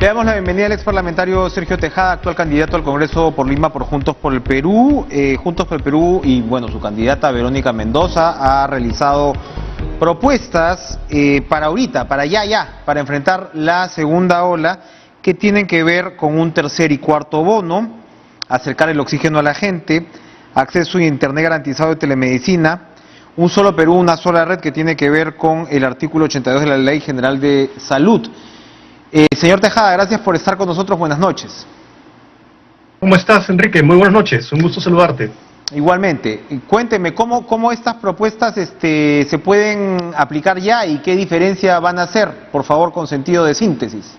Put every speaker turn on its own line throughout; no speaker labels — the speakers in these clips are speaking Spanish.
Le damos la bienvenida al ex parlamentario Sergio Tejada, actual candidato al Congreso por Lima por Juntos por el Perú. Juntos por el Perú y bueno, su candidata Verónica Mendoza ha realizado propuestas para ahorita, para para enfrentar la segunda ola, que tienen que ver con un tercer y cuarto bono, acercar el oxígeno a la gente, acceso a internet garantizado de telemedicina, un solo Perú, una sola red, que tiene que ver con el artículo 82 de la Ley General de Salud. Señor Tejada, gracias por estar con nosotros. Buenas noches.
¿Cómo estás, Enrique? Muy buenas noches. Un gusto saludarte.
Igualmente. Cuénteme, ¿cómo estas propuestas se pueden aplicar ya y qué diferencia van a hacer? Por favor, con sentido de síntesis.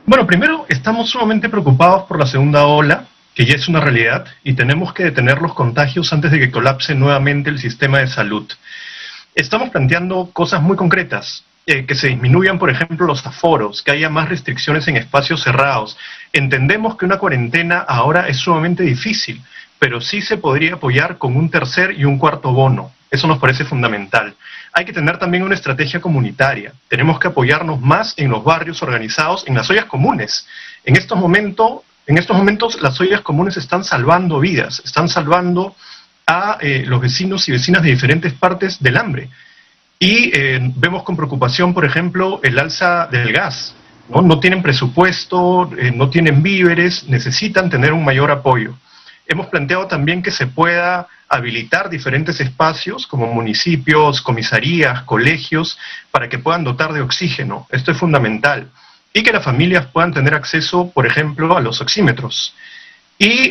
Bueno, primero, estamos sumamente preocupados por la segunda ola, que ya es una realidad, y tenemos que detener los contagios antes de que colapse nuevamente el sistema de salud. Estamos planteando cosas muy concretas. Que se disminuyan, por ejemplo, los aforos, que haya más restricciones en espacios cerrados. Entendemos que una cuarentena ahora es sumamente difícil, pero sí se podría apoyar con un tercer y un cuarto bono. Eso nos parece fundamental. Hay que tener también una estrategia comunitaria. Tenemos que apoyarnos más en los barrios organizados, en las ollas comunes. En estos momentos las ollas comunes están salvando vidas, están salvando a los vecinos y vecinas de diferentes partes del hambre. Y vemos con preocupación, por ejemplo, el alza del gas. No tienen presupuesto, no tienen víveres, necesitan tener un mayor apoyo. Hemos planteado también que se pueda habilitar diferentes espacios como municipios, comisarías, colegios, para que puedan dotar de oxígeno. Esto es fundamental. Y que las familias puedan tener acceso, por ejemplo, a los oxímetros. Y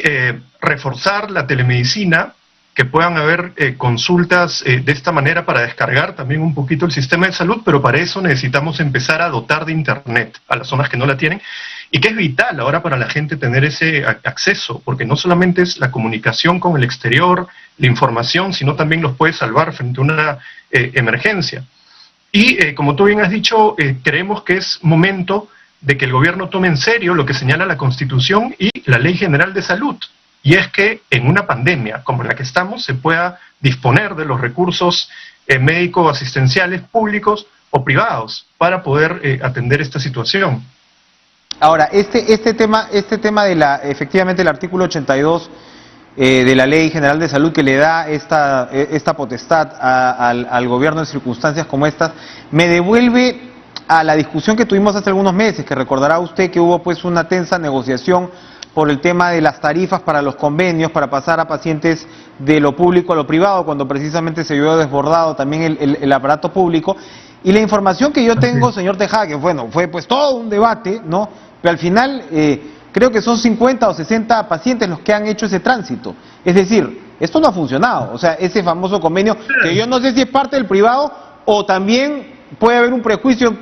reforzar la telemedicina, que puedan haber consultas de esta manera para descargar también un poquito el sistema de salud, pero para eso necesitamos empezar a dotar de internet a las zonas que no la tienen, y que es vital ahora para la gente tener ese acceso, porque no solamente es la comunicación con el exterior, la información, sino también los puede salvar frente a una emergencia. Y como tú bien has dicho, creemos que es momento de que el gobierno tome en serio lo que señala la Constitución y la Ley General de Salud. Y es que en una pandemia como la que estamos se pueda disponer de los recursos médicos asistenciales públicos o privados para poder atender esta situación.
Ahora, este tema efectivamente el artículo 82 de la Ley General de Salud, que le da esta potestad al gobierno en circunstancias como estas, me devuelve a la discusión que tuvimos hace algunos meses, que recordará usted que hubo pues una tensa negociación por el tema de las tarifas para los convenios, para pasar a pacientes de lo público a lo privado, cuando precisamente se vio desbordado también el aparato público. Y la información que yo tengo, señor Tejada, que bueno, fue pues todo un debate, ¿no? Pero al final creo que son 50 o 60 pacientes los que han hecho ese tránsito. Es decir, esto no ha funcionado. O sea, ese famoso convenio, que yo no sé si es parte del privado o también puede haber un prejuicio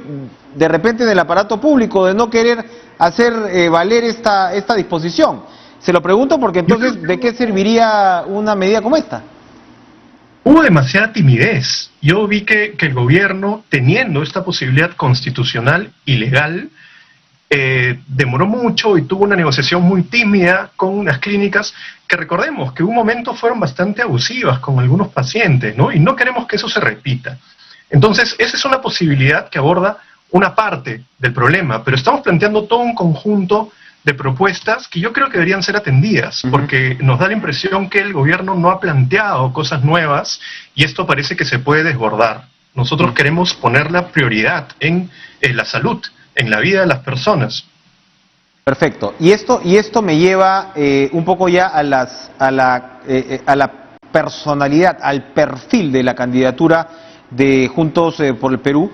de repente en el aparato público de no querer hacer valer esta disposición. Se lo pregunto porque entonces, ¿de qué serviría una medida como esta?
Hubo demasiada timidez. Yo vi que el gobierno, teniendo esta posibilidad constitucional y legal, demoró mucho y tuvo una negociación muy tímida con las clínicas, que recordemos que en un momento fueron bastante abusivas con algunos pacientes, ¿no? Y no queremos que eso se repita. Entonces, esa es una posibilidad que aborda una parte del problema, pero estamos planteando todo un conjunto de propuestas que yo creo que deberían ser atendidas, porque nos da la impresión que el gobierno no ha planteado cosas nuevas y esto parece que se puede desbordar. Nosotros queremos poner la prioridad en la salud, en la vida de las personas.
Perfecto. Y esto me lleva un poco ya a la personalidad, al perfil de la candidatura de Juntos por el Perú.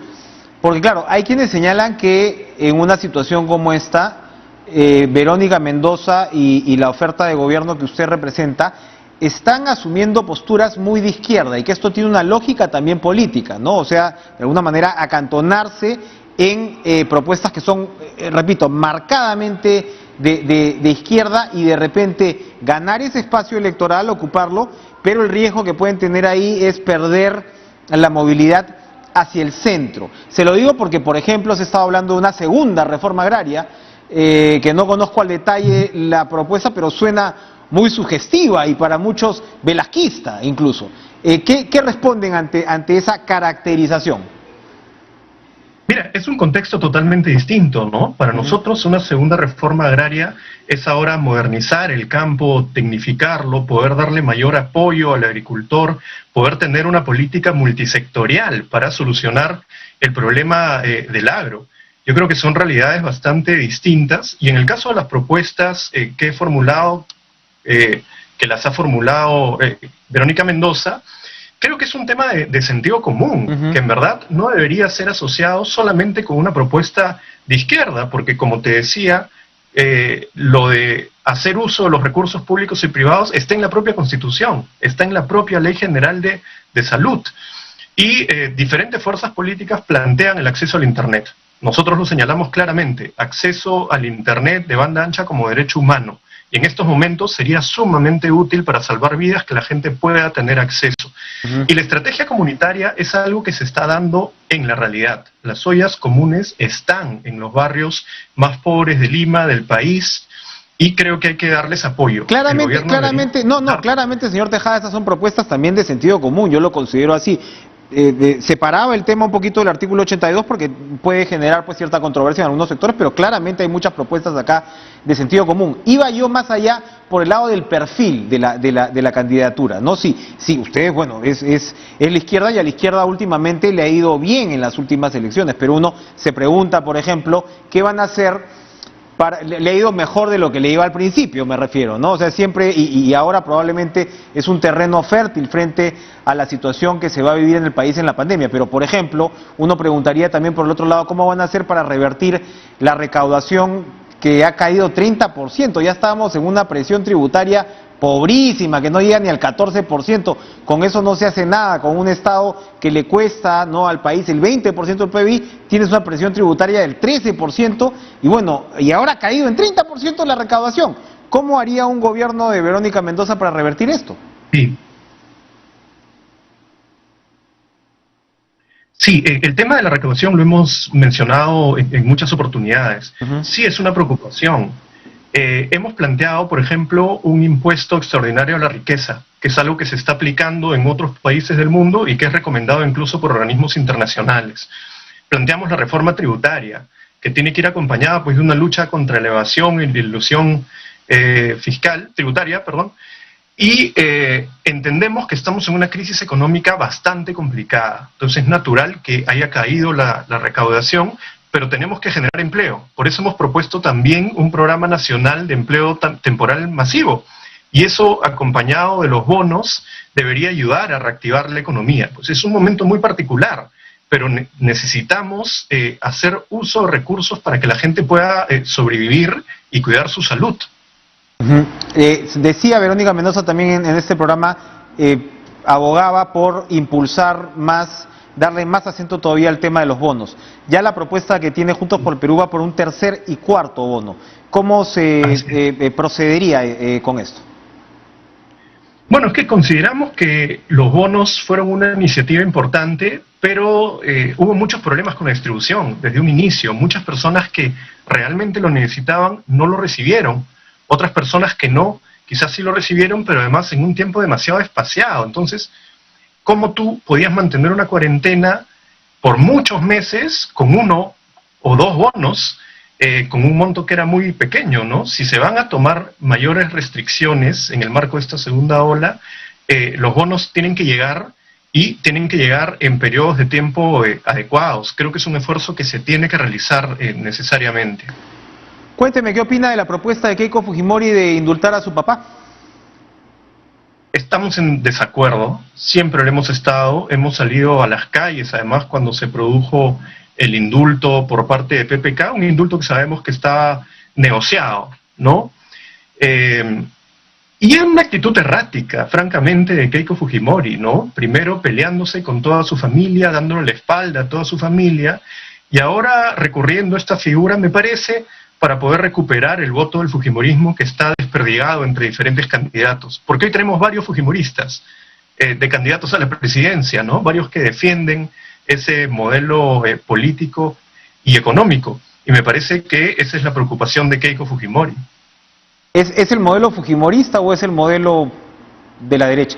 Porque claro, hay quienes señalan que en una situación como esta, Verónica Mendoza y la oferta de gobierno que usted representa están asumiendo posturas muy de izquierda y que esto tiene una lógica también política, ¿no? O sea, de alguna manera acantonarse en propuestas que son, repito, marcadamente de izquierda y de repente ganar ese espacio electoral, ocuparlo, pero el riesgo que pueden tener ahí es perder la movilidad hacia el centro. Se lo digo porque, por ejemplo, se estaba hablando de una segunda reforma agraria, que no conozco al detalle la propuesta, pero suena muy sugestiva y para muchos velasquista incluso. ¿Qué responden ante esa caracterización?
Mira, es un contexto totalmente distinto, ¿no? Para nosotros una segunda reforma agraria es ahora modernizar el campo, tecnificarlo, poder darle mayor apoyo al agricultor, poder tener una política multisectorial para solucionar el problema del agro. Yo creo que son realidades bastante distintas y en el caso de las propuestas que he formulado, que las ha formulado Verónica Mendoza, creo que es un tema de sentido común, que en verdad no debería ser asociado solamente con una propuesta de izquierda, porque como te decía, lo de hacer uso de los recursos públicos y privados está en la propia Constitución, está en la propia Ley General de Salud. Y diferentes fuerzas políticas plantean el acceso al Internet. Nosotros lo señalamos claramente, acceso al Internet de banda ancha como derecho humano. Y en estos momentos sería sumamente útil para salvar vidas que la gente pueda tener acceso. Y la estrategia comunitaria es algo que se está dando en la realidad. Las ollas comunes están en los barrios más pobres de Lima, del país, y creo que hay que darles apoyo.
Claramente, claramente, señor Tejada, estas son propuestas también de sentido común, yo lo considero así. Separaba el tema un poquito del artículo 82 porque puede generar pues cierta controversia en algunos sectores, pero claramente hay muchas propuestas acá de sentido común. Iba yo más allá por el lado del perfil de la candidatura, ¿no? Sí, ustedes, bueno, es la izquierda y a la izquierda últimamente le ha ido bien en las últimas elecciones, pero uno se pregunta, por ejemplo, ¿qué van a hacer? Le ha ido mejor de lo que le iba al principio, me refiero, ¿no? O sea, siempre, y ahora probablemente es un terreno fértil frente a la situación que se va a vivir en el país en la pandemia. Pero, por ejemplo, uno preguntaría también por el otro lado, ¿cómo van a hacer para revertir la recaudación que ha caído 30%? Ya estábamos en una presión tributaria pobrísima, que no llega ni al 14%, con eso no se hace nada, con un Estado que le cuesta, ¿no?, al país el 20% del PIB, tienes una presión tributaria del 13%, y bueno, y ahora ha caído en 30% la recaudación. ¿Cómo haría un gobierno de Verónica Mendoza para revertir esto?
Sí, el tema de la recaudación lo hemos mencionado en muchas oportunidades. Sí, es una preocupación. Hemos planteado, por ejemplo, un impuesto extraordinario a la riqueza, que es algo que se está aplicando en otros países del mundo y que es recomendado incluso por organismos internacionales. Planteamos la reforma tributaria, que tiene que ir acompañada pues, de una lucha contra la evasión y la ilusión tributaria, y entendemos que estamos en una crisis económica bastante complicada. Entonces es natural que haya caído la recaudación, pero tenemos que generar empleo. Por eso hemos propuesto también un programa nacional de empleo temporal masivo. Y eso, acompañado de los bonos, debería ayudar a reactivar la economía. Pues es un momento muy particular, pero necesitamos hacer uso de recursos para que la gente pueda sobrevivir y cuidar su salud.
Decía Verónica Mendoza también en este programa, abogaba por impulsar más, darle más acento todavía al tema de los bonos. Ya la propuesta que tiene Juntos por el Perú va por un tercer y cuarto bono. ¿Cómo se procedería con esto?
Bueno, es que consideramos que los bonos fueron una iniciativa importante, pero hubo muchos problemas con la distribución desde un inicio. Muchas personas que realmente lo necesitaban no lo recibieron. Otras personas que no, quizás sí lo recibieron, pero además en un tiempo demasiado espaciado. Entonces, ¿cómo tú podías mantener una cuarentena por muchos meses con uno o dos bonos, con un monto que era muy pequeño, ¿no? Si se van a tomar mayores restricciones en el marco de esta segunda ola, los bonos tienen que llegar y tienen que llegar en periodos de tiempo adecuados. Creo que es un esfuerzo que se tiene que realizar necesariamente.
Cuénteme, ¿qué opina de la propuesta de Keiko Fujimori de indultar a su papá?
Estamos en desacuerdo, siempre lo hemos estado, hemos salido a las calles, además cuando se produjo el indulto por parte de PPK, un indulto que sabemos que está negociado, ¿no? Y es una actitud errática, francamente, de Keiko Fujimori, ¿no? Primero peleándose con toda su familia, dándole la espalda a toda su familia, y ahora recurriendo a esta figura, me parece, para poder recuperar el voto del fujimorismo que está desperdigado entre diferentes candidatos. Porque hoy tenemos varios fujimoristas de candidatos a la presidencia, ¿no? Varios que defienden ese modelo político y económico. Y me parece que esa es la preocupación de Keiko Fujimori.
¿Es el modelo fujimorista o es el modelo de la derecha?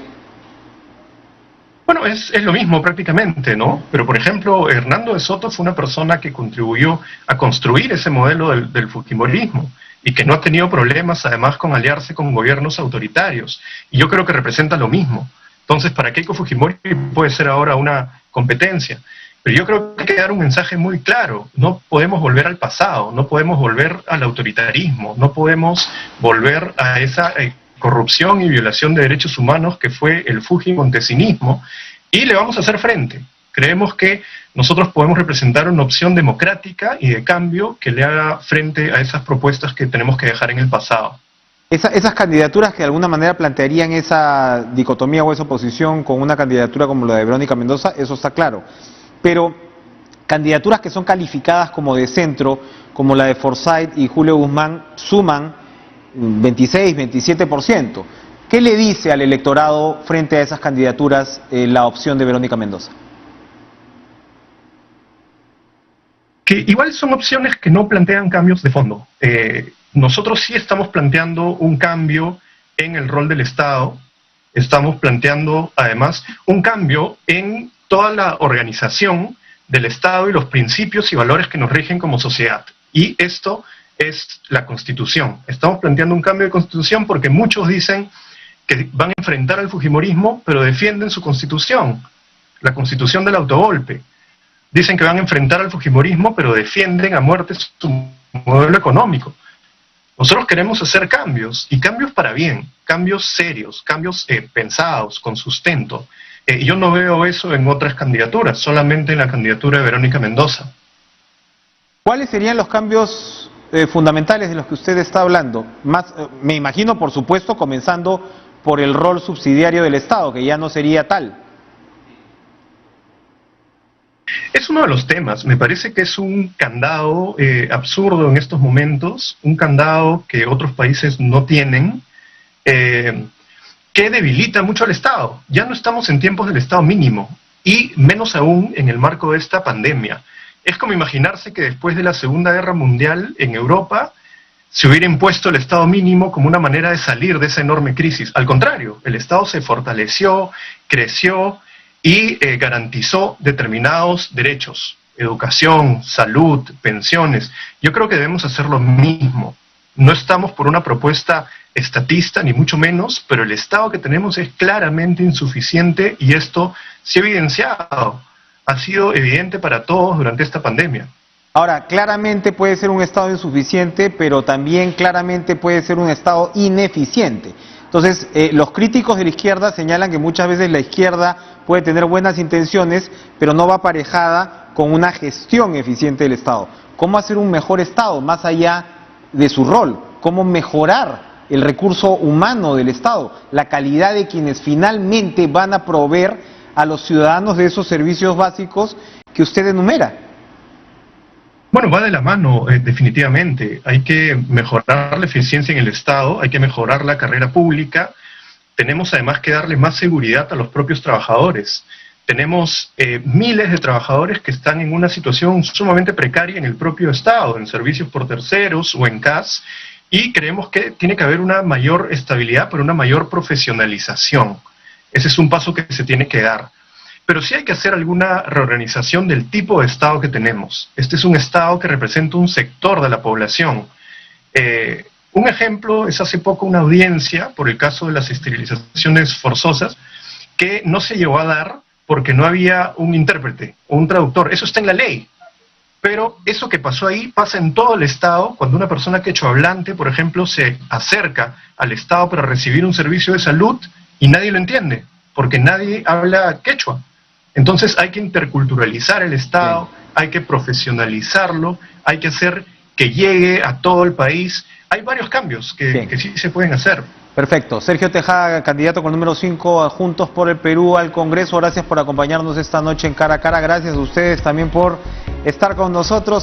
Bueno, es lo mismo prácticamente, ¿no? Pero, por ejemplo, Hernando de Soto fue una persona que contribuyó a construir ese modelo del fujimorismo y que no ha tenido problemas, además, con aliarse con gobiernos autoritarios. Y yo creo que representa lo mismo. Entonces, para Keiko Fujimori puede ser ahora una competencia. Pero yo creo que hay que dar un mensaje muy claro. No podemos volver al pasado, no podemos volver al autoritarismo, no podemos volver a esa corrupción y violación de derechos humanos que fue el fujimontesinismo, y le vamos a hacer frente. Creemos que nosotros podemos representar una opción democrática y de cambio que le haga frente a esas propuestas que tenemos que dejar en el pasado.
Esas candidaturas que de alguna manera plantearían esa dicotomía o esa oposición con una candidatura como la de Verónica Mendoza, eso está claro. Pero candidaturas que son calificadas como de centro, como la de Forsyth y Julio Guzmán, suman 26, 27%. ¿Qué le dice al electorado frente a esas candidaturas la opción de Verónica Mendoza?
Que igual son opciones que no plantean cambios de fondo. Nosotros sí estamos planteando un cambio en el rol del Estado, estamos planteando además un cambio en toda la organización del Estado y los principios y valores que nos rigen como sociedad. Y esto es la Constitución. Estamos planteando un cambio de Constitución porque muchos dicen que van a enfrentar al fujimorismo, pero defienden su Constitución, la Constitución del autogolpe. Dicen que van a enfrentar al fujimorismo, pero defienden a muerte su modelo económico. Nosotros queremos hacer cambios, y cambios para bien, cambios serios, cambios pensados, con sustento. Yo no veo eso en otras candidaturas, solamente en la candidatura de Verónica Mendoza.
¿Cuáles serían los cambios fundamentales de los que usted está hablando? Me imagino, por supuesto, comenzando por el rol subsidiario del Estado, que ya no sería tal.
Es uno de los temas. Me parece que es un candado absurdo en estos momentos, un candado que otros países no tienen, que debilita mucho al Estado. Ya no estamos en tiempos del Estado mínimo, y menos aún en el marco de esta pandemia. Es como imaginarse que después de la Segunda Guerra Mundial en Europa se hubiera impuesto el Estado mínimo como una manera de salir de esa enorme crisis. Al contrario, el Estado se fortaleció, creció y garantizó determinados derechos, educación, salud, pensiones. Yo creo que debemos hacer lo mismo. No estamos por una propuesta estatista, ni mucho menos, pero el Estado que tenemos es claramente insuficiente, y esto se ha evidenciado, ha sido evidente para todos durante esta pandemia.
Ahora, claramente puede ser un Estado insuficiente, pero también claramente puede ser un Estado ineficiente. Entonces, los críticos de la izquierda señalan que muchas veces la izquierda puede tener buenas intenciones, pero no va aparejada con una gestión eficiente del Estado. ¿Cómo hacer un mejor Estado más allá de su rol? ¿Cómo mejorar el recurso humano del Estado, la calidad de quienes finalmente van a proveer a los ciudadanos de esos servicios básicos que usted enumera?
Bueno, va de la mano, definitivamente. Hay que mejorar la eficiencia en el Estado, hay que mejorar la carrera pública. Tenemos además que darle más seguridad a los propios trabajadores. Tenemos miles de trabajadores que están en una situación sumamente precaria en el propio Estado, en servicios por terceros o en CAS, y creemos que tiene que haber una mayor estabilidad, pero una mayor profesionalización. Ese es un paso que se tiene que dar. Pero sí hay que hacer alguna reorganización del tipo de Estado que tenemos. Este es un Estado que representa un sector de la población. Un ejemplo es hace poco una audiencia por el caso de las esterilizaciones forzosas que no se llegó a dar porque no había un intérprete o un traductor. Eso está en la ley. Pero eso que pasó ahí pasa en todo el Estado cuando una persona quechohablante, por ejemplo, se acerca al Estado para recibir un servicio de salud y nadie lo entiende, porque nadie habla quechua. Entonces hay que interculturalizar el Estado, hay que profesionalizarlo, hay que hacer que llegue a todo el país. Hay varios cambios que sí se pueden hacer.
Perfecto. Sergio Tejada, candidato con el número 5 a Juntos por el Perú al Congreso. Gracias por acompañarnos esta noche en Cara a Cara. Gracias a ustedes también por estar con nosotros.